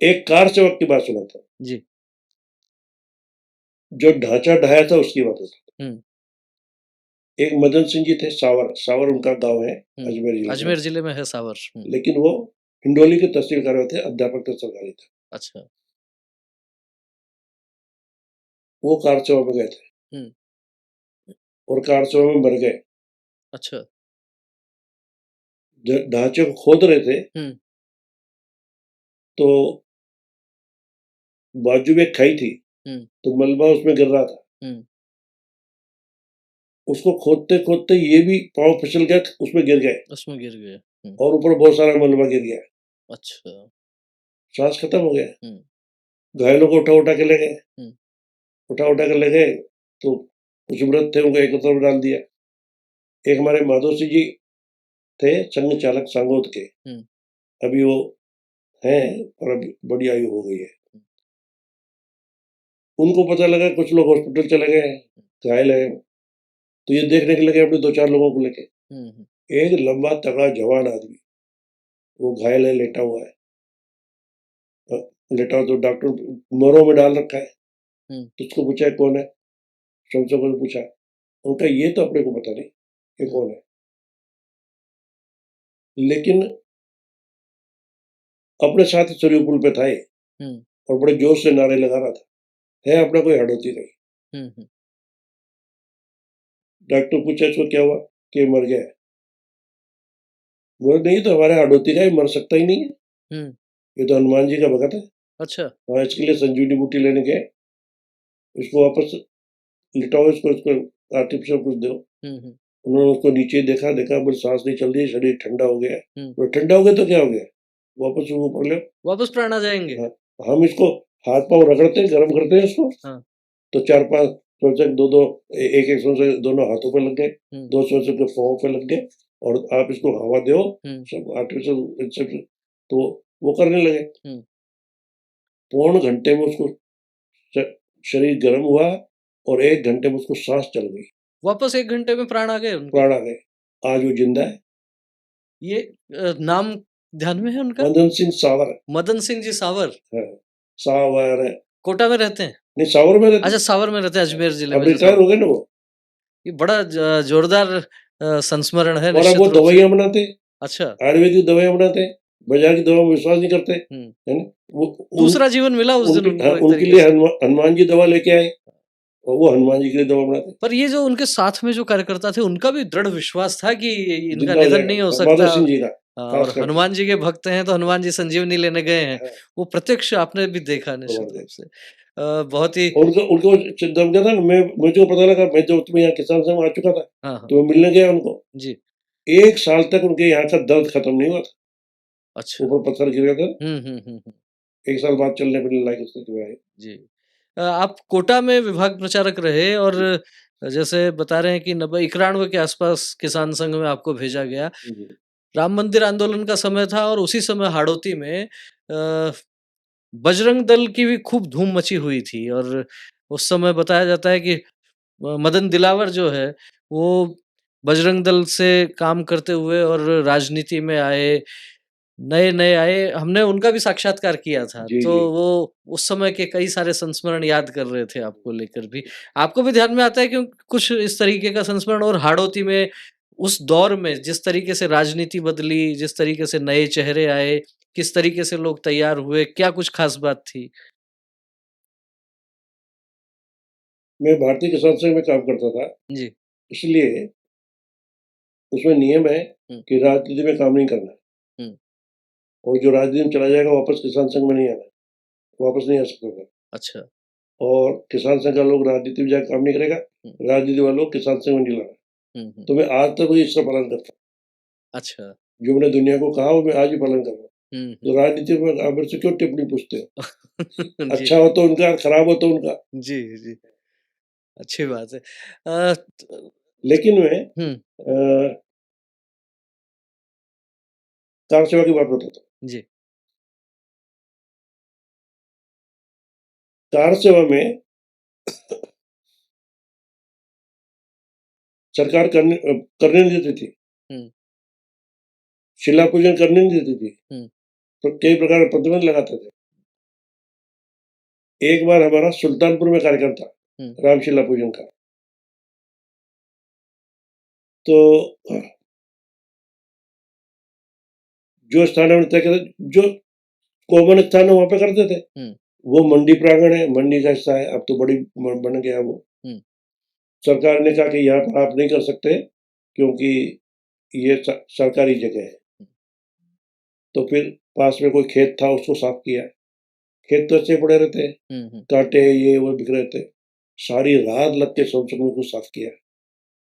एक कार सेवक की बात सुनाता हूँ, जी। जो ढांचा ढाया था उसकी बात होती हुँ, है। एक मदन सिंह जी थे, सावर सावर उनका गाँव है हुँ। अजमेर जिले में, अजमेर जिले में है सावर। हुँ, लेकिन वो हिंडोली के तहसील कार्यालय थे, अध्यापक थे सरकारी थे। अच्छा। वो कार सेवा में गए थे हुँ, और कार सेवा में मर गए। अच्छा। ढांचे को खोद रहे थे हुँ, तो बाजू में एक खाई थी, हुँ, तो मलबा उसमें गिर रहा था। हुँ, उसको खोदते खोदते ये भी पाँव फिसल गया, उसमें गिर गए उसमें गिर गए। हुँ, और ऊपर बहुत सारा मलबा गिर गया, अच्छा। सांस खत्म हो गया। हुँ, घायलों को उठा उठा के ले गए, हुँ, उठा उठा के ले गए तो कुछ व्रत थे, उनको एक तरफ डाल दिया। एक हमारे माधव सिंह जी थे, संघ चालक सांगोद के, हुँ, अभी वो हैं और अभी बड़ी आयु हो गई है। उनको पता लगा, कुछ लोग हॉस्पिटल चले गए हैं, घायल है, तो ये देखने के लगे अपने दो चार लोगों को लेके। हुँ, हुँ, एक लंबा तगड़ा जवान आदमी, वो घायल है, लेटा हुआ है। अ, लेटा हुआ तो डॉक्टर मोरों में डाल रखा है, हुँ, तो उसको पूछा है कौन है, सबसे को पूछा, उनका ये तो अपने को पता नहीं कि हुँ, कौन है, लेकिन अपने साथ सरयू पुल पे था ये हुँ, और बड़े जोश से नारे लगा रहा था, है अपना कोई हड़ौती नहीं। हुँ, हुँ, डॉक्टर पूछा इसको क्या हुआ, कि मर गया है। बोले नहीं, तो हमारे हड़ौती का ही मर सकता ही नहीं है, हुँ, ये तो हनुमान जी का भगत है। अच्छा। हाँ, इसके लिए संजीवनी बूटी लेने गए, इसको वापस लिटाओ, इसको आर्टिफिशियल कुछ दो। हुँ, हुँ, उन्होंने उसको नीचे देखा, देखा बस सांस नहीं चल रही, शरीर ठंडा हो गया है। हुँ, तो ठंडा हो गया तो क्या हो गया, वापस ऊपर ले। वापस प्राण आ जाएँगे? हाँ, हम इसको हाथ पाँव रगड़ते हैं, गर्म करते हैं इसको, हाँ, तो चार पांच सोचक दो दो एक एक सौ से दोनों हाथों पे लग गए, हुँ, 200 के पाँव पे लग गए, और आप इसको हवा दो, हुँ, सब आर्टिफिशियल सब, तो वो करने लगे। हुँ, पौन घंटे में उसको श- शरीर गर्म हुआ और 1 घंटे में उसको सांस चल गई, वापस 1 घंटे में प्राण आ गए उनके? प्राण आ गए। आज वो जिंदा है। ये नाम ध्यान में है उनका? मदन सिंह सावर। मदन सिंह जी सावर, है, सावर है। कोटा में रहते हैं? नहीं, सावर में रहते। अच्छा, सावर में रहते हैं, अजमेर जिले अब में जो रिटायर सावर। हो गए ना वो। ये बड़ा जोरदार संस्मरण है और अब निश्चित वो रूप से। दवाइयां बनाते, अच्छा। आयुर्वेदिक दवाइयां बनाते, बाजार की दवा में विश्वास नहीं करते, हुँ, है ना। वो दूसरा जीवन मिला उस दिन उनके, हाँ, उनको एक उनके तरीके लिए से। हनुमान जी दवा लेके आए और वो हनुमान जी के लिए दवा बनाते। पर ये जो उनके साथ में जो कार्यकर्ता थे, उनका भी दृढ़ विश्वास था कि इनका जिंदा हो निधन जाएगा, नहीं हो हाँ, माधव सकता। सिंह जी का और खास करके। हनुमान जी के भक्त हैं, तो हनुमान जी संजीवनी लेने गए हैं। हाँ, वो प्रत्यक्ष आपने भी देखा भगवान निश्चित दे। रूप से। बहुत ही। और उनको उनको जब क्या था ना, मैं मुझे पता लगा, मैं जब तुम्हें यहाँ किसान संघ में आ चुका था, हाँ, हाँ। तो मैं मिलने गया उनको। जी, 1 साल तक उनके यहाँ का दर्द खत्म नहीं हुआ था, अच्छा। ऊपर पत्थर गिरे थे। हुँ, हुँ, हुँ, हुँ। 1 साल बाद चलने फिरने लायक स्थिति में आए। जी। आप कोटा में विभाग प्रचारक रहे और जैसे बता रहे हैं कि 90 91 के आसपास किसान संघ में आपको भेजा गया। जी। राम मंदिर आंदोलन का समय था और उसी समय हाड़ौती में बजरंग दल की भी खूब धूम मची हुई थी और उस समय बताया जाता है कि मदन दिलावर जो है, वो बजरंग दल से काम करते हुए और राजनीति में आए, नए-नए आए, हमने उनका भी साक्षात्कार किया था। जी, तो जी। वो उस समय के कई सारे संस्मरण याद कर रहे थे आपको लेकर भी। आपको भी ध्यान में आता है कि कुछ इस तरीके का संस्मरण और हाड़ौती में उस दौर में जिस तरीके से राजनीति बदली, जिस तरीके से नए चेहरे आए, किस तरीके से लोग तैयार हुए, क्या कुछ खास बात थी? मैं भारतीय किसान संघ में काम करता था, जी। इसलिए उसमें नियम है हुँ, कि राजनीति में काम नहीं करना, हुँ। और जो राजनीति में चला जाएगा वापस किसान संघ में नहीं आना, वापस नहीं आ सकता था। अच्छा। और किसान संघ का लोग राजनीति में जाकर काम नहीं करेगा, हुँ, राजनीति वाले लोग किसान संघ में नहीं लाना। हुँ, हुँ। तो मैं आज तक वही इसका पालन करता अच्छा। हूँ, जो मैंने दुनिया को कहा वो मैं आज भी पालन कर रहा हूँ। हुँ, हुँ। तो राजनीति में आप मेरे से क्यों टिप्पणी पूछते हो, जी, अच्छा हो तो उनका, खराब हो तो उनका। जी, जी। अच्छी बात है। अ, त लेकिन मैं हुँ, कार सेवा की बात बताता हूँ। जी। कार सेवा में सरकार करने नहीं देती थी, हुँ, शिला पूजन करने नहीं देती थी, हुँ, तो कई प्रकार के प्रतिबंध लगाते थे। एक बार हमारा सुल्तानपुर में कार्यक्रम था रामशिला पूजन का, तो जो स्थान हमने तय किया, जो कॉमन स्थान है वहां पे करते थे, वो मंडी प्रांगण है, मंडी का हिस्सा है, अब तो बड़ी बन गया वो। सरकार ने कहा कि यहाँ पर आप नहीं कर सकते क्योंकि ये सरकारी जगह है। तो फिर पास में कोई खेत था, उसको साफ किया। खेत तो अच्छे पड़े रहते, कांटे ये वो बिक रहे थे, सारी रात लग के सब को साफ किया,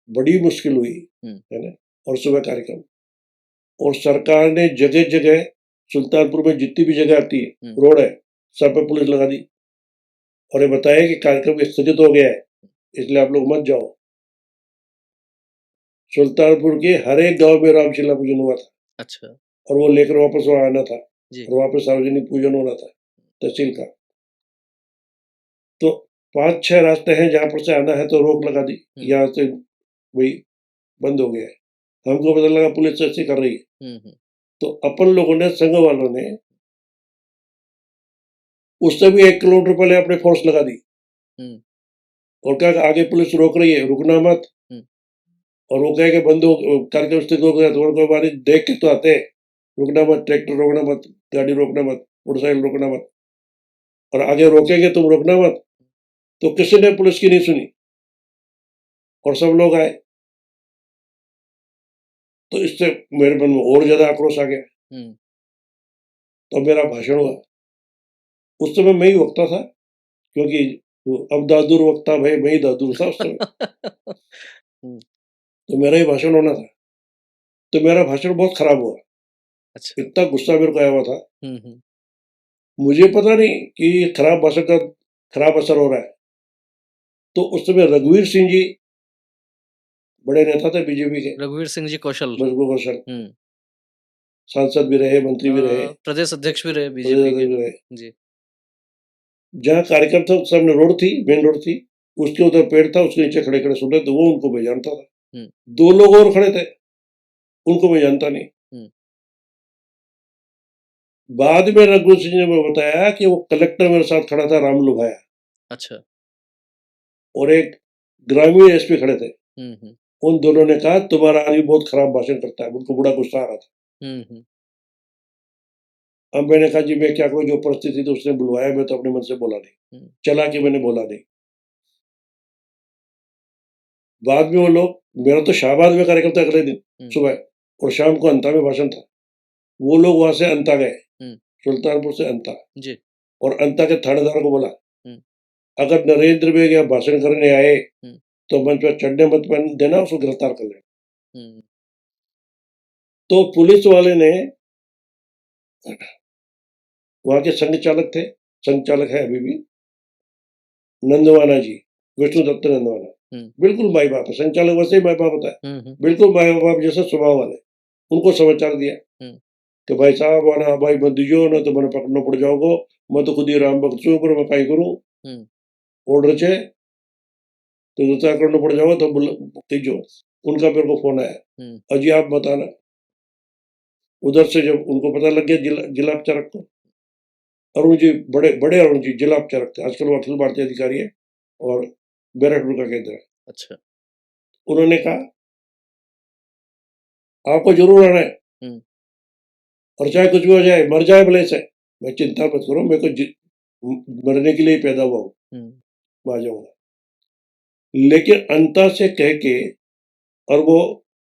बड़ी मुश्किल हुई है ना। और सुबह कार्यक्रम, और सरकार ने जगह जगह सुल्तानपुर में जितनी भी जगह आती है रोड है, सब पे पुलिस लगा दी और ये बताया कि कार्यक्रम स्थगित हो गया है, इसलिए आप लोग मत जाओ। सुल्तानपुर के हर एक गांव में रामशिला पूजन हुआ था। अच्छा। और वो लेकर वापस वहां आना था और वहां पे सार्वजनिक पूजन होना था तहसील का। तो 5-6 रास्ते हैं जहां पर से आना है तो रोक लगा दी, यहाँ से वही बंद हो गया है। हमको पता लगा पुलिस ऐसी कर रही है, तो अपन लोगों ने, संघ वालों ने उससे भी 1 किलोमीटर पहले अपने फोर्स लगा दी और कहा आगे पुलिस रोक रही है, रुकना मत। और वो कहे कि बंद हो, कार्यक्रम स्थगित हो गया, तो उनको बारी देख के तो आते, रुकना मत, ट्रैक्टर रोकना मत, गाड़ी रोकना मत, मोटरसाइकिल रोकना मत, और आगे रोकेंगे तुम रोकना मत। तो किसी ने पुलिस की नहीं सुनी और सब लोग आए। तो इससे मेरे मन में और ज्यादा आक्रोश आ गया। तो मेरा भाषण हुआ। उस समय मैं ही वक्ता था, क्योंकि अब दादुर वक्ता भाई, मैं ही दादुर था उस समय। तो मेरा ही भाषण होना था, तो मेरा भाषण बहुत खराब हुआ। अच्छा। इतना गुस्सा मेरे को आया हुआ था, मुझे पता नहीं कि खराब भाषण का खराब असर हो रहा है। तो उस समय रघुवीर सिंह जी बड़े नेता थे बीजेपी के, रघुवीर सिंह जी कौशल, सांसद भी रहे, मंत्री भी रहे, प्रदेश अध्यक्ष भी रहे बीजेपी के जी। जहाँ कार्यक्रम था सामने रोड थी, मेन रोड थी, उसके उधर पेड़ था, उसके नीचे खड़े खड़े सुन रहे थे, वो उनको मैं जानता था। 2 लोग और खड़े थे, उनको मैं जानता नहीं। बाद में रघुवीर सिंह ने बताया कि वो कलेक्टर मेरे साथ खड़ा था, राम लुभाया। अच्छा। और एक ग्रामीण एसपी खड़े थे। उन दोनों ने कहा तुम्हारा आदमी बहुत खराब भाषण करता है, उनको बड़ा गुस्सा आ रहा था। अब मैंने कहा जी मैं क्या करूं, जो परिस्थिति थी उसने बुलवाया, मैं तो अपने मन से बोला नहीं, चला कि मैंने बोला नहीं। बाद में वो लोग, मेरा तो शाहबाद में कार्यक्रम था अगले दिन सुबह, और शाम को अंता में भाषण था। वो लोग वहां से अंता गए, सुल्तानपुर से अंता जी, और अंता के थानेदार को बोला अगर नरेंद्र बेग यहाँ भाषण करने आए तो मंच पर चढ़ने मत देना, उसको गिरफ्तार कर लेना। तो पुलिस वाले ने, वहां के संघ चालक थे, संघ चालक है अभी भी, नंदवाना जी, विष्णु दत्त नंदवाना, बिल्कुल माई बाप है, संचालक वैसे ही माई बाप होता है, बिल्कुल माई बाप जैसे स्वभाव वाले। उनको समाचार दिया कि भाई साहब आना, भाई मत दीजियो ना तो मैंने पकड़ना पड़ जाओगे, मैं तो खुद ही राम भक्त छू, पर मैं कहीं करूँ, ऑर्डर चे तो दूसरा करना पड़ जाओगे तो तीजो। उनका मेरे को फोन आया, अजी आप मत आना। उधर से जब उनको पता लग गया जिला उपचारक को, अरुण जी, बड़े अरुण जी जिला उपचारक थे, आजकल वो अखिल भारतीय अधिकारी है और बैरकपुर का केंद्र है। अच्छा। उन्होंने कहा आपको जरूर आना है, और चाहे कुछ भी हो जाए, मर जाए भले से, मैं चिंता मत करो, मैं तो मरने के लिए ही पैदा हुआ हूँ, मैं आ जाऊंगा। लेकिन अंता से कह के और वो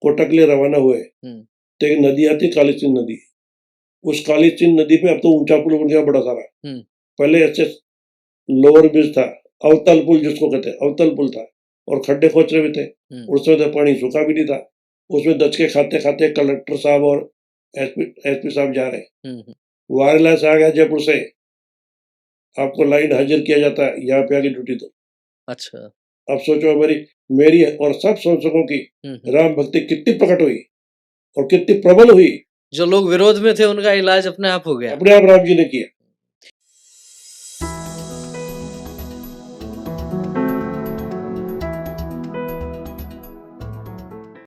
कोटक लिए रवाना हुए, तो एक नदी आती, काली सिंह नदी। उस काली सिंह नदी पे अब तो ऊंचा पुल बन गया बड़ा सारा, पहले ऐसे लोअर ब्रिज था, अवतल पुल जिसको कहते हैं, अवतल पुल था, और खड्डे खोचरे भी थे। उसमें तो पानी सूखा भी नहीं था, उसमें दच के खाते खाते कलेक्टर साहब और एसपी साहब जा रहे। वायरलेस आ गया जयपुर से, आपको लाइन हाजिर किया जाता है, यहाँ पे आगे ड्यूटी दो। अच्छा। अब सोचो मेरी और सब संसदों की राम भक्ति कितनी प्रकट हुई और कितनी प्रबल हुई। जो लोग विरोध में थे उनका इलाज अपने आप हो गया, अपने आप राम जी ने किया।